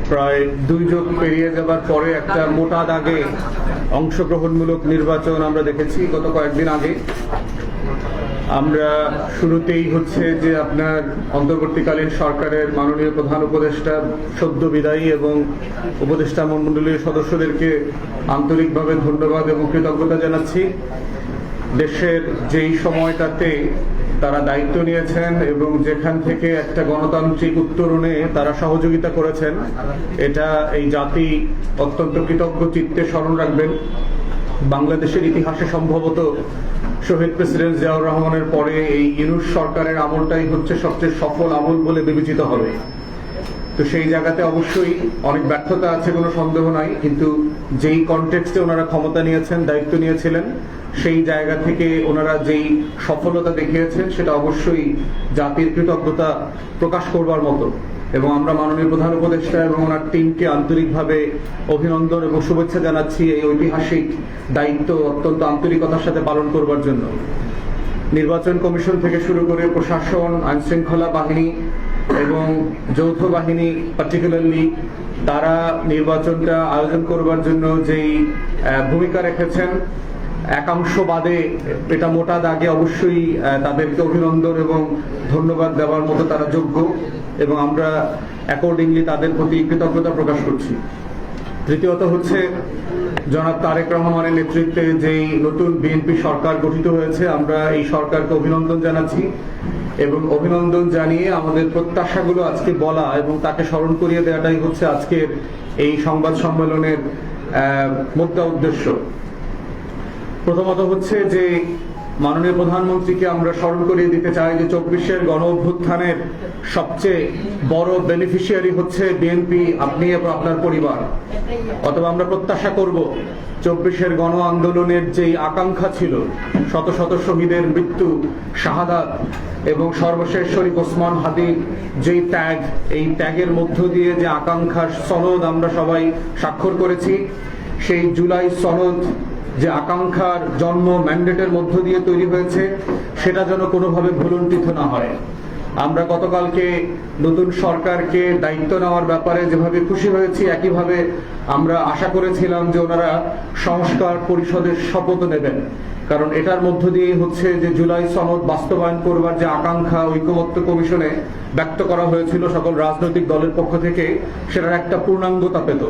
প্রায় 2 যুগ পেরিয়ে যাবার পরে একটা মোটা দাগে অংশগ্রহণমূলক নির্বাচন আমরা দেখেছি গত কয়েকদিন আগে। আমরা শুরুতেই হচ্ছে যে আপনার অন্তর্বর্তীকালীন সরকারের মাননীয় প্রধান উপদেষ্টা সদ্য বিদায়ী এবং উপদেষ্টা মণ্ডলীর সদস্যদেরকে আন্তরিকভাবে ধন্যবাদ এবং কৃতজ্ঞতা জানাচ্ছি। দেশের যেই সময়টাতে তারা দায়িত্ব নিয়েছেন এবং যেখান থেকে একটা গণতান্ত্রিক উত্তরণে তারা সহযোগিতা করেছেন, এটা এই জাতি অত্যন্ত কৃতজ্ঞ চিত্তে স্মরণ রাখবেন। বাংলাদেশের ইতিহাসে সম্ভবত শহীদ প্রেসিডেন্ট জিয়াউর রহমানের পরে এই ইউনূস সরকারের আমলটাই হচ্ছে সবচেয়ে সফল আমল বলে বিবেচিত হবে। তো সেই জায়গাতে অবশ্যই অনেক ব্যর্থতা আছে, কোনো সন্দেহ নাই, কিন্তু যেই কনটেক্সটে ওনারা ক্ষমতা নিয়েছেন, দায়িত্ব নিয়েছিলেন, সেই জায়গা থেকে ওনারা যেই সফলতা দেখিয়েছেন সেটা অবশ্যই জাতির কৃতজ্ঞতা প্রকাশ করবার মতো। এবং আমরা মাননীয় প্রধান উপদেষ্টা এবং ওনার টিমকে আন্তরিকভাবে অভিনন্দন এবং শুভেচ্ছা জানাচ্ছি এই ঐতিহাসিক দায়িত্ব অত্যন্ত আন্তরিকতার সাথে পালন করবার জন্য। নির্বাচন কমিশন থেকে শুরু করে প্রশাসন, আইনশৃঙ্খলা বাহিনী এবং যৌথ বাহিনী পার্টিকুলারলি তারা নির্বাচনটা আয়োজন করবার জন্য যেই ভূমিকা রেখেছেন, একাংশ বাদে এটা মোটা দাগে অবশ্যই তাদেরকে অভিনন্দন এবং ধন্যবাদ দেওয়ার মতো তারা যোগ্য এবং আমরা অ্যাকর্ডিংলি তাদের প্রতি কৃতজ্ঞতা প্রকাশ করছি। তৃতীয়ত হচ্ছে জনাব তারেক রহমানের নেতৃত্বে যেই নতুন বিএনপি সরকার গঠিত হয়েছে, আমরা এই সরকারকে অভিনন্দন জানাচ্ছি এবং অভিনন্দন জানিয়ে আমাদের প্রত্যাশাগুলো আজকে বলা এবং তাকে স্মরণ করিয়ে দেওয়াটাই হচ্ছে আজকের এই সংবাদ সম্মেলনের মুখ্য উদ্দেশ্য। প্রথমত হচ্ছে যে মাননীয় প্রধানমন্ত্রীকে আমরা স্মরণ করিয়ে দিতে চাই যে 24-এর গণ অভ্যুত্থানের সবচেয়ে বড় বেনিফিশিয়ারি হচ্ছে বিএনপি, আপনি এবং আপনার পরিবার। অথবা আমরা প্রত্যাশা করব 24-এর গণ আন্দোলনের যেই আকাঙ্ক্ষা ছিল, শত শত শহীদের মৃত্যু, শাহাদাত এবং সর্বশেষ শরীফ ওসমান হাদির যেই ত্যাগ, এই ত্যাগের মধ্য দিয়ে যে আকাঙ্ক্ষার সনদ আমরা সবাই স্বাক্ষর করেছি, সেই জুলাই সনদ যে আকাঙ্ক্ষার জন্ম ম্যান্ডেটের মধ্য দিয়ে তৈরি হয়েছে, সেটা যেন কোনোভাবে ভুলুণ্ঠিত না হয়। আমরা গতকালকে নতুন সরকারকে দায়িত্ব নেওয়ার ব্যাপারে যেভাবে খুশি হয়েছি, একইভাবে আমরা আশা করেছিলাম যে ওনারা সংস্কার পরিষদের শপথ নেবেন, কারণ এটার মধ্য দিয়ে হচ্ছে যে জুলাই সনদ বাস্তবায়ন করবার যে আকাঙ্ক্ষা ঐকমত্য কমিশনে ব্যক্ত করা হয়েছিল সকল রাজনৈতিক দলের পক্ষ থেকে, সেটার একটা পূর্ণাঙ্গতা পেত।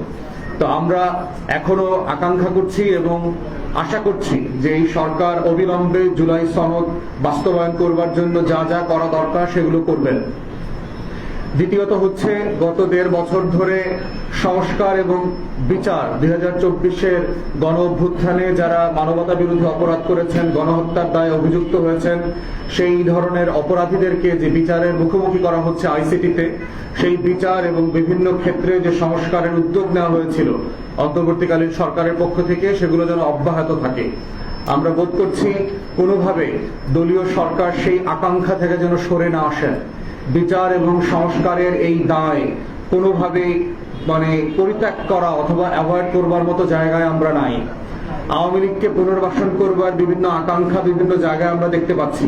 তো আমরা এখনো আকাঙ্ক্ষা করছি এবং আশা করছি যে এই সরকার অবিলম্বে জুলাই সনদ বাস্তবায়ন করবার জন্য যা যা করা দরকার সেগুলো করবেন। দ্বিতীয়ত হচ্ছে গত 1.5 বছর ধরে সংস্কার এবং বিচার, 2024-এর গণ অভ্যুত্থানে যারা মানবতা বিরোধী অপরাধ করেছেন, গণহত্যার দায়ে অভিযুক্ত হয়েছেন, সেই ধরনের অপরাধীদেরকে যে বিচারের মুখোমুখি করা হচ্ছে আইসিটিতে, সেই বিচার এবং বিভিন্ন ক্ষেত্রে যে সংস্কারের উদ্যোগ নেওয়া হয়েছিল অন্তর্বর্তীকালীন সরকারের পক্ষ থেকে, সেগুলো যেন অব্যাহত থাকে। আমরা বোধ করছি কোনোভাবে দলীয় সরকার সেই আকাঙ্ক্ষা থেকে যেন সরে না আসেন। বিচার এবং সংস্কারের এই দায় কোনোভাবে পরিত্যাগ করা অথবা অ্যাভয়েড করবার মতো জায়গায় আমরা নাই। আওয়ামী লীগকে পুনর্বাসন করবার বিভিন্ন আকাঙ্ক্ষা বিভিন্ন জায়গায় আমরা দেখতে পাচ্ছি।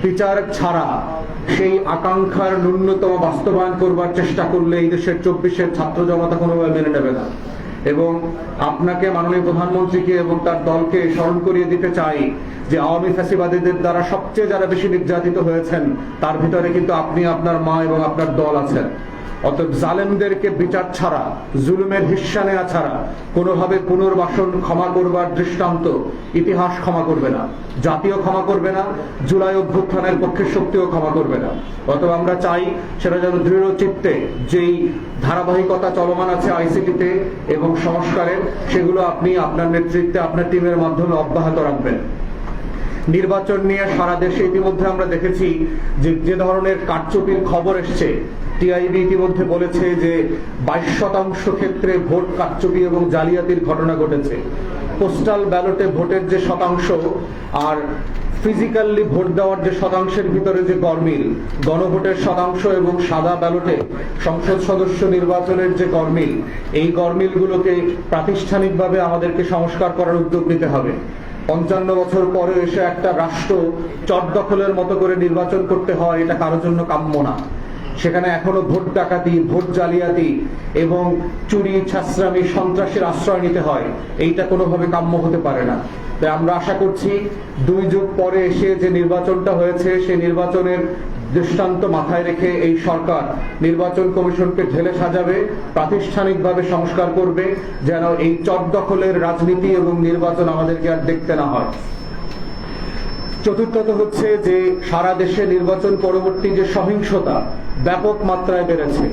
বিচার ছাড়া সেই আকাঙ্ক্ষার ন্যূনতম বাস্তবায়ন করবার চেষ্টা করলে এই দেশের 24-এর ছাত্র জনতা কোনোভাবে মেনে নেবে না। এবং আপনাকে, মাননীয় প্রধানমন্ত্রীকে এবং তার দলকে স্মরণ করিয়ে দিতে চাই যে আওয়ামী ফ্যাসিবাদীদের দ্বারা সবচেয়ে যারা বেশি নির্যাতিত হয়েছেন, তার ভিতরে কিন্তু আপনি, আপনার মা এবং আপনার দল আছেন। অতএব জালেমদেরকে বিচার ছাড়া, জুলুমের হিস্সা নেওয়া ছাড়া কোনোভাবে পুনর্বাসন ক্ষমা করবার দৃষ্টান্ত ইতিহাস ক্ষমা করবে না, জাতীয় ক্ষমা করবে না, জুলাই অভ্যুত্থানের পক্ষের শক্তিও ক্ষমা করবে না। অতএব আমরা চাই সেটা যেন দৃঢ় চিত্তে যেই ধারাবাহিকতা চলমান আছে আইসিটিতে এবং সংস্কারের, সেগুলো আপনি আপনার নেতৃত্বে আপনার টিমের মাধ্যমে অব্যাহত রাখবেন। নির্বাচন নিয়ে সারা দেশে ইতিমধ্যে আমরা দেখেছি যে ধরনের কারচুপির খবর এসছে। টিআইবি ইতিমধ্যে বলেছে যে 22% ক্ষেত্রে ভোট কারচুপি এবং জালিয়াতির ঘটনা ঘটেছে। পোস্টাল ব্যালটে ভোটের যে শতাংশ আর ফিজিক্যালি ভোট দেওয়ার যে শতাংশের ভিতরে যে গরমিল, গণভোটের শতাংশ এবং সাদা ব্যালটে সংসদ সদস্য নির্বাচনের যে গরমিল, এই গরমিলগুলোকে প্রাতিষ্ঠানিকভাবে আমাদেরকে সংস্কার করার উদ্যোগ নিতে হবে। 55 বছর পরে এসে একটা রাষ্ট্র চট দখলের মতো করে নির্বাচন করতে হয়, এটা কারোর জন্য কাম্য না। সেখানে এখনো ভোট ডাকাতি, ভোট জালিয়াতি এবং চুরি, ছাসরামি, সন্ত্রাসের আশ্রয় নিতে হয়। এইটা কোনোভাবে কাম্য হতে পারে না। তাই আমরা আশা করছি 2 যুগ পরে এসে যে নির্বাচনটা হয়েছে সেই নির্বাচনের দৃষ্টান্ত মাথায় রেখে এই সরকার নির্বাচন কমিশনকে ঢেলে সাজাবে, প্রাতিষ্ঠানিকভাবে সংস্কার করবে, যেন এই চটদখলের রাজনীতি এবং নির্বাচন আমাদেরকে আর দেখতে না হয়। চতুর্থত হচ্ছে যে সারা দেশে নির্বাচন পরবর্তী যে সহিংসতা ব্যাপক মাত্রায় বেড়েছে।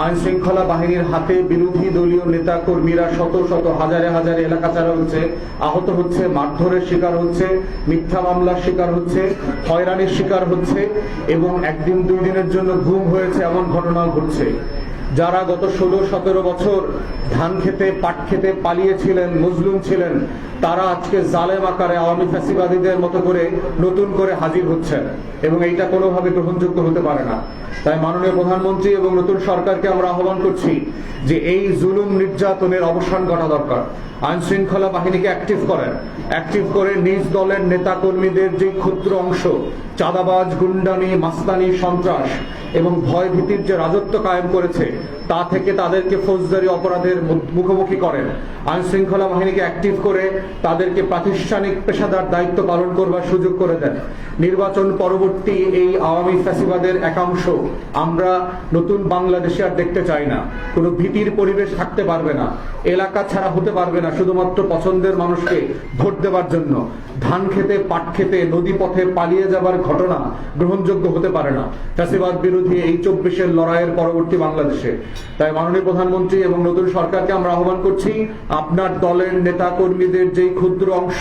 আইন শৃঙ্খলা বাহিনীর হাতে বিরোধী দলীয় নেতা কর্মীরা শত শত হাজারে হাজারে এলাকা ছাড়া হচ্ছে, আহত হচ্ছে, মারধরের শিকার হচ্ছে, মিথ্যা মামলার শিকার হচ্ছে, হয়রানির শিকার হচ্ছে এবং একদিন 2 দিনের জন্য গুম হয়েছে এমন ঘটনাও ঘটছে। যারা গত 16-17 বছর ধান খেতে, পাট খেতে পালিয়েছিলেন, মজলুম ছিলেন, তারা আজকে জালেম আকারে আওয়ামী ফ্যাসিবাদীদের মতো করে নতুন করে হাজির হচ্ছেন এবং এইটা কোনোভাবে গ্রহণযোগ্য হতে পারে না। তাই মাননীয় প্রধানমন্ত্রী এবং নতুন সরকারকে আমরা আহ্বান করছি যে এই জুলুম নির্যাতনের অবসান ঘটা দরকার। আইন শৃঙ্খলা বাহিনীকে অ্যাক্টিভ করে নিজ দলের নেতা কর্মীদের যে ক্ষুদ্র অংশ চাঁদাবাজ, গুন্ডামি, মাস্তানি, সন্ত্রাস এবং ভয়ভীতির যে রাজত্ব কায়েম করেছে তা থেকে তাদেরকে ফৌজদারি অপরাধের মুখোমুখি করেন। আইন শৃঙ্খলা বাহিনীকে অ্যাক্টিভ করে তাদেরকে প্রাতিষ্ঠানিক পেশাদার দায়িত্ব পালন করবার সুযোগ করে দেন। নির্বাচন পরবর্তী এই আওয়ামী ফ্যাসিবাদের একাংশ আমরা নতুন বাংলাদেশে আর দেখতে চাই না। কোনো ভীতির পরিবেশ থাকতে পারবে না, এলাকা ছাড়া হতে পারবে না শুধুমাত্র পছন্দের মানুষকে ভোট দেওয়ার জন্য। ধান খেতে, পাট খেতে, নদী পথে পালিয়ে যাবার ঘটনা গ্রহণযোগ্য হতে পারে না ফ্যাসিবাদ বিরোধী এই 24-এর লড়াইয়ের পরবর্তী বাংলাদেশে। তাই মাননীয় প্রধানমন্ত্রী এবং নতুন সরকারকে আমরা আহ্বান করছি, আপনার দলের নেতা কর্মীদের যেই ক্ষুদ্র অংশ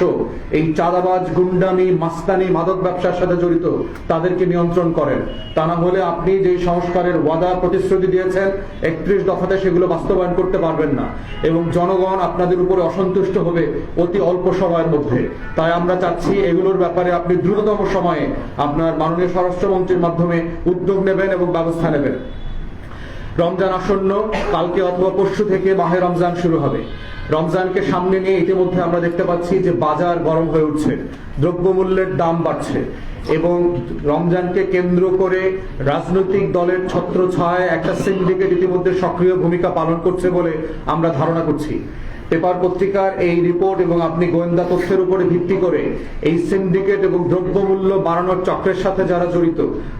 এই চাঁদাবাজ, গুন্ডামি, মাস্তানি, মাদক ব্যবসার সাথে জড়িত তাদেরকে নিয়ন্ত্রণ করেন। তা না হলে আপনি যেই সংস্কারের ওয়াদা প্রতিশ্রুতি দিয়েছেন 31 দফাতে সেগুলো বাস্তবায়ন করতে পারবেন না এবং জনগণ আপনাদের উপরে অসন্তুষ্ট হবে অতি অল্প সময়ের মধ্যে। তাই আমরা চাচ্ছি এগুলোর ব্যাপারে আপনি দ্রুততম সময়ে আপনার মাননীয় স্বরাষ্ট্রমন্ত্রীর মাধ্যমে উদ্যোগ নেবেন এবং ব্যবস্থা নেবেন। রমজান আসন্ন, কালকে অথবা পরশু থেকে মাহে রমজান শুরু হবে। রমজানকে সামনে নিয়ে ইতিমধ্যে আমরা দেখতে পাচ্ছি যে বাজার গরম হয়ে উঠছে, দ্রব্যমূল্যের দাম বাড়ছে এবং রমজানকে কেন্দ্র করে রাজনৈতিক দলের ছত্রছায়ায় একটা সিন্ডিকেট ইতিমধ্যে সক্রিয় ভূমিকা পালন করছে বলে আমরা ধারণা করছি। পেপার পত্রিকার এই রিপোর্ট এবং আপনি গোয়েন্দা তথ্যের উপরে ভিত্তি করে এই সিন্ডিকেট এবং দ্রব্যমূল্য বাড়ানোর চক্রের সাথে যারা জড়িত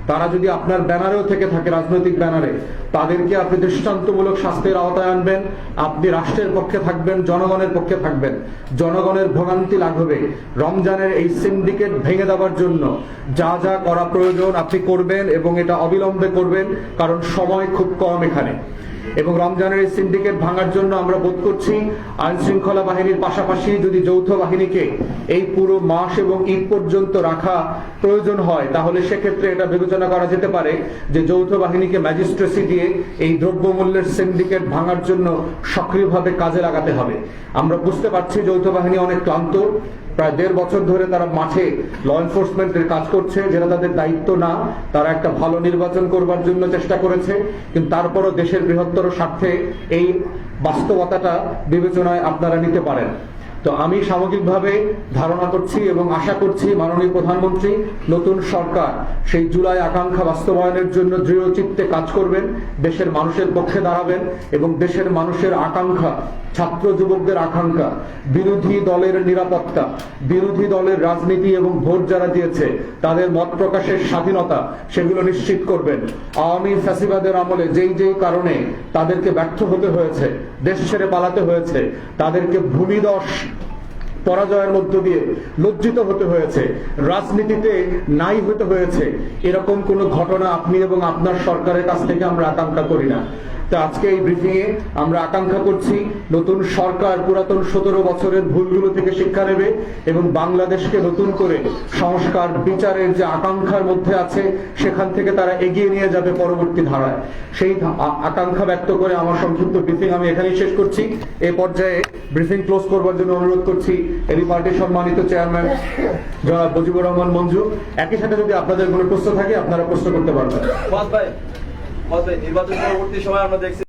তারা যদি আপনার ব্যানারেও থেকে থাকে, রাজনৈতিক ব্যানারে, তাদেরকে আপনি দৃষ্টান্তমূলক শাস্তির আওতায় আনবেন। আপনি রাষ্ট্রের পক্ষে থাকবেন, জনগণের পক্ষে থাকবেন, জনগণের ভোগান্তি লাঘবে রমজানের এই সিন্ডিকেট ভেঙে দেওয়ার জন্য যা যা করা প্রয়োজন আপনি করবেন এবং এটা অবিলম্বে করবেন, কারণ সময় খুব কম এখানে। এবং রমজানের এই সিন্ডিকেট ভাঙার জন্য আমরা বোধ করছি আইন শৃঙ্খলা বাহিনীর পাশাপাশি যদি যৌথ বাহিনীকে এই পুরো মাস এবং ঈদ পর্যন্ত রাখা প্রয়োজন হয় তাহলে সেক্ষেত্রে এটা বিবেচনা করা যেতে পারে যে যৌথ বাহিনীকে ম্যাজিস্ট্রেসি দিয়ে এই দ্রব্যমূল্যের সিন্ডিকেট ভাঙার জন্য সক্রিয়ভাবে কাজে লাগাতে হবে। আমরা বুঝতে পারছি যৌথ বাহিনী অনেক ক্লান্ত, প্রায় 1.5 বছর ধরে তারা মাঠে ল এনফোর্সমেন্টের কাজ করছে, যেটা তাদের দায়িত্ব না। তারা একটা ভালো নির্বাচন করবার জন্য চেষ্টা করেছে, কিন্তু তারপরও দেশের বৃহত্তর স্বার্থে এই বাস্তবতাটা বিবেচনায় আপনারা নিতে পারেন। তো আমি সামগ্রিকভাবে ধারণা করছি এবং আশা করছি মাননীয় প্রধানমন্ত্রী, নতুন সরকার সেই জুলাই আকাঙ্ক্ষা বাস্তবায়নের জন্য দৃঢ় চিত্তে কাজ করবেন, দেশের মানুষের পক্ষে দাঁড়াবেন এবং দেশের মানুষের আকাঙ্ক্ষা, ছাত্র যুবকদের আকাঙ্ক্ষা, বিরোধী দলের নিরাপত্তা, বিরোধী দলের রাজনীতি এবং ভোট যারা দিয়েছে তাদের মত প্রকাশের স্বাধীনতা, সেগুলো নিশ্চিত করবেন। আওয়ামী ফ্যাসিবাদের আমলে যেই কারণে তাদেরকে ব্যর্থ হতে হয়েছে, দেশ ছেড়ে পালাতে হয়েছে, তাদেরকে ভূমিদশ পরাজয়ের মধ্য দিয়ে লজ্জিত হতে হয়েছে, রাজনীতিতে নাই হতে হয়েছে, এরকম কোনো ঘটনা আপনি এবং আপনার সরকারের কাছ থেকে আমরা আকাঙ্ক্ষা করি না। তো আজকে এই ব্রিফিং এ আমরা আকাঙ্ক্ষা করছি নতুন সরকার পুরাতন 17 বছরের ভুলগুলো থেকে শিক্ষা নেবে এবং বাংলাদেশকে নতুন করে সংস্কার, বিচারের যে আকাঙ্ক্ষার মধ্যে আছে সেখান থেকে তারা এগিয়ে নিয়ে যাবে পরবর্তী ধারায়। সেই আকাঙ্ক্ষা ব্যক্ত করে আমার সংক্ষিপ্ত ব্রিফিং আমি এখানেই শেষ করছি। এই পর্যায়ে ব্রিফিং ক্লোজ করবার জন্য অনুরোধ করছি এরই পার্টির সম্মানিত চেয়ারম্যান জনাব মুজিবুর রহমান মঞ্জু। একই সাথে যদি আপনাদের কোনো প্রশ্ন থাকে আপনারা প্রশ্ন করতে পারবেন। নির্বাচন পরবর্তী সময় আমরা দেখছি